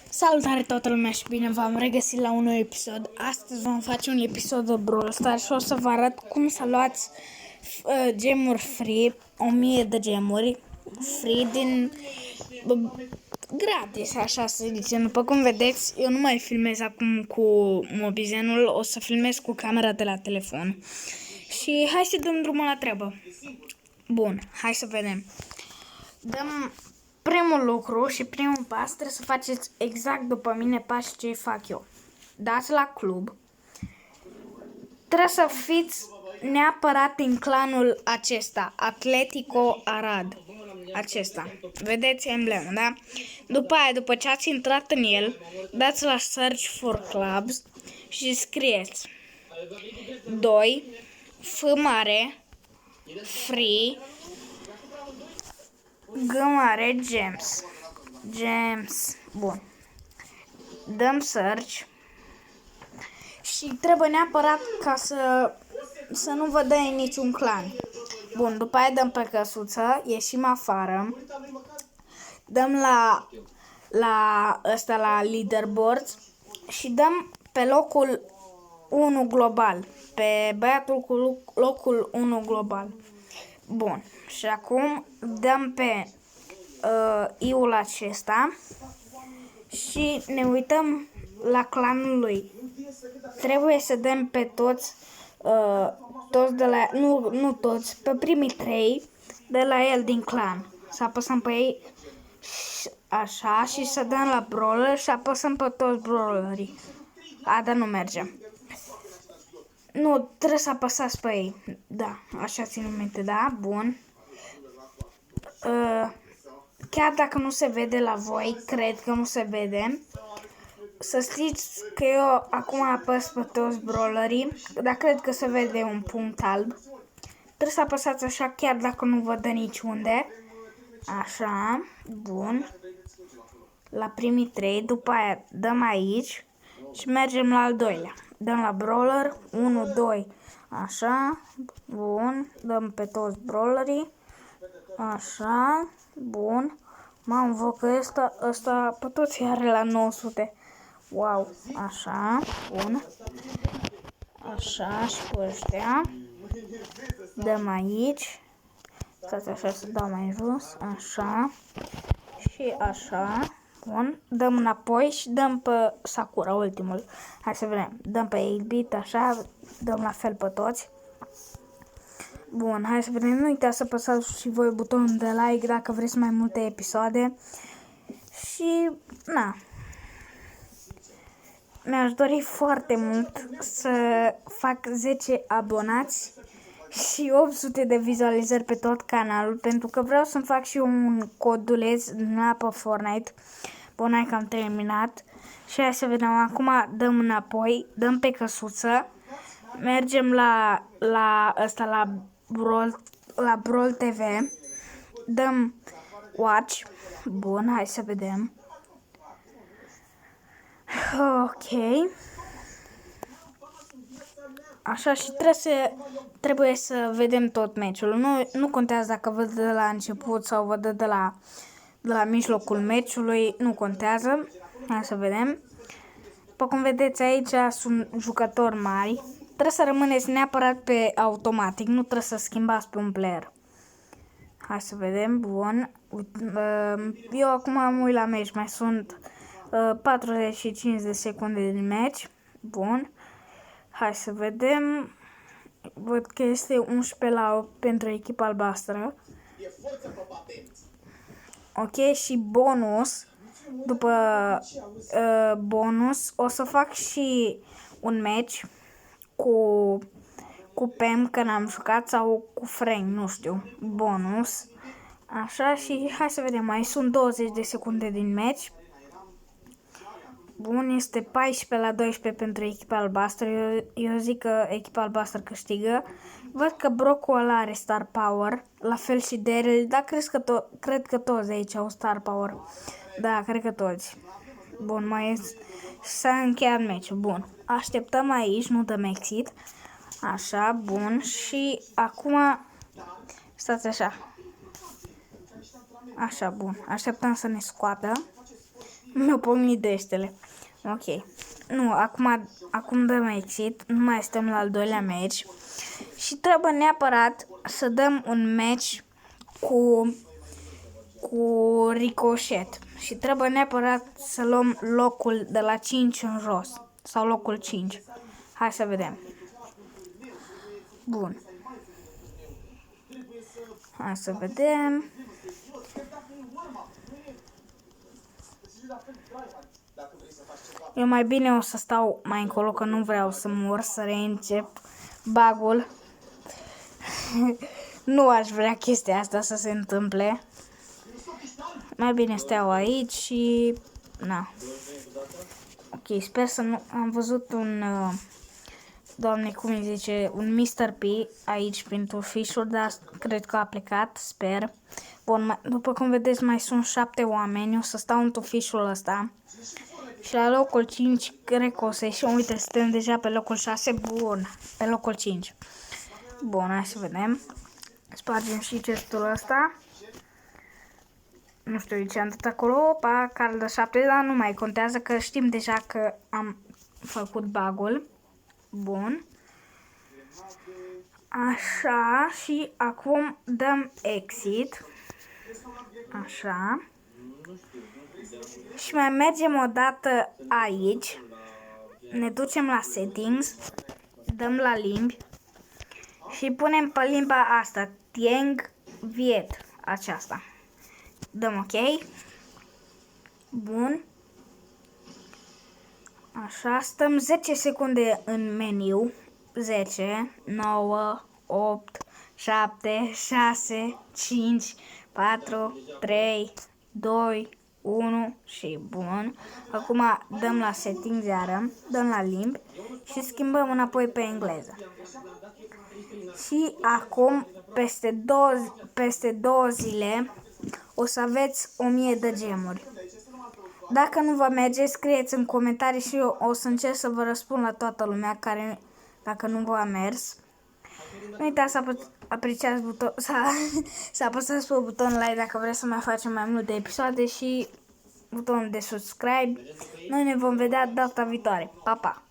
Salutare toată lumea și bine v-am regăsit la un nou episod. Astăzi vom face un episod de Brawl Stars și o să vă arăt cum să luați gemuri free, 1000 de gemuri free din gratis, așa să zicem. După cum vedeți, eu nu mai filmez acum cu mobizenul, o să filmez cu camera de la telefon. Și hai să dăm drumul la treabă. Bun, hai să vedem. Dăm primul lucru și primul pas, trebuie să faceți exact după mine pași ce fac eu. Dați la club. Trebuie să fiți neapărat în clanul acesta, Atletico Arad. Acesta. Vedeți emblemul, da? După aia, după ce ați intrat în el, dați la Search for Clubs și scrieți 2 F mare free G mare gems. Gems. Bun. Dăm search. Și trebuie neapărat ca să nu vă dă niciun clan. Bun, după aia dăm pe căsuță, ieșim afară. Dăm la leaderboards și dăm pe locul 1 global. Pe băiatul cu locul 1 global. Bun. Și acum dăm pe I-ul acesta și ne uităm la clanul lui. Trebuie să dăm pe toți de la nu toți, pe primii 3 de la el din clan. Să apăsăm pe ei așa și să dăm la brawler și apăsăm pe toți brawlerii. Dar nu merge. Nu, trebuie să apăsați pe ei. Da, așa țin minte, da? Bun. Chiar dacă nu se vede la voi, cred că nu se vede, să știți că eu acum apăs pe toți brawlerii, dar cred că se vede un punct alb. Trebuie să apăsați așa chiar dacă nu vă dă niciunde. Așa, bun. La primii 3, după aia dăm aici și mergem la al doilea. Dăm la brawler, 1, 2, așa, bun, dăm pe toți brawlerii, așa, bun. Mamă, văd că ăsta pe toți are la 900. Wow, așa, bun. Așa și pe ăștia. Dăm aici. Stați așa să dau mai jos, așa. Și așa. Bun, dăm înapoi și dăm pe Sakura, ultimul. Hai să vedem. Dăm pe 8-bit, așa, dăm la fel pe toți. Bun, hai să vedem. Nu uitați să apăsați și voi butonul de like dacă vreți mai multe episoade. Și, na. Mi-aș dori foarte mult să fac 10 abonați și 800 de vizualizări pe tot canalul, pentru că vreau să-mi fac și un coduleț pe Fortnite. Bun, hai că am terminat. Și hai să vedem, acum dăm înapoi, dăm pe căsuță, mergem la Brawl TV, dăm watch. Bun, hai să vedem. Ok. Așa, și trebuie să vedem tot meciul. Nu contează dacă văd de la început sau văd de la mijlocul meciului, nu contează. Hai să vedem. După cum vedeți aici sunt jucători mari. Trebuie să rămâneți neapărat pe automatic, nu trebuie să schimbați pe un player. Hai să vedem, bun. Eu acum am uit la meci, mai sunt 45 de secunde din meci. Bun. Hai să vedem. Văd că este 11-8 pentru echipa albastră. Ok, și bonus. După bonus o să fac și un match cu Pam, că n-am jucat, sau cu Frank, nu știu. Bonus. Așa, și hai să vedem. Mai sunt 20 de secunde din match. Bun, este 14-12 pentru echipa albastră. Eu zic că echipa albastră câștigă. Văd că Brockul ăla are Star Power, la fel și Daryl, dar cred că toți aici au Star Power. Da, cred că toți. Bun, s-a încheiat meciul. Bun, așteptăm aici, nu dăm exit. Așa, bun, și acum stați așa. Așa, bun, așteptăm să ne scoată. Mi-au pomnit deștele. Ok. Nu, acum dăm exit. Nu mai stăm la al doilea match. Și trebuie neapărat să dăm un match cu Ricochet. Și trebuie neapărat să luăm locul de la 5 în jos. Sau locul 5. Hai să vedem. Bun. Hai să vedem. Eu mai bine o să stau mai încolo, că nu vreau să mor, să reîncep bug-ul. Nu aș vrea chestia asta să se întâmple. Mai bine steau aici și... na. Ok, sper să nu... Am văzut un... Doamne, cum îi zice? Un Mr. P aici pentru fișuri, dar cred că a plecat, sper. Bun, după cum vedeți, mai sunt 7 oameni. O să stau în tufișul ăsta. Și la locul 5 cred că o să ieșim. Uite, suntem deja pe locul 6. Bun, pe locul 5. Bun, hai să vedem. Spargem și chestul ăsta. Nu știu ce am dat acolo. Opa, card de 7, dar nu mai contează, că știm deja că am făcut bug-ul. Bun. Așa, și acum dăm exit. Așa. Și mai mergem o dată aici. Ne ducem la settings. Dăm la limbi. Și punem pe limba asta. Tieng Viet. Aceasta. Dăm ok. Bun. Așa, stăm 10 secunde în meniu. 10, 9, 8, 7, 6, 5, 4, 3, 2, 1 și bun. Acum dăm la settings iară, dăm la limbi și schimbăm înapoi pe engleză. Și acum, peste 2 zile, o să aveți 1000 de gemuri. Dacă nu vă merge, scrieți în comentarii și eu o să încerc să vă răspund la toată lumea care, dacă nu v-a mers. Nu uitați să apreciați să apăsați pe butonul like dacă vreți să mai facem mai multe episoade și butonul de subscribe. Noi ne vom vedea data viitoare. Pa, pa!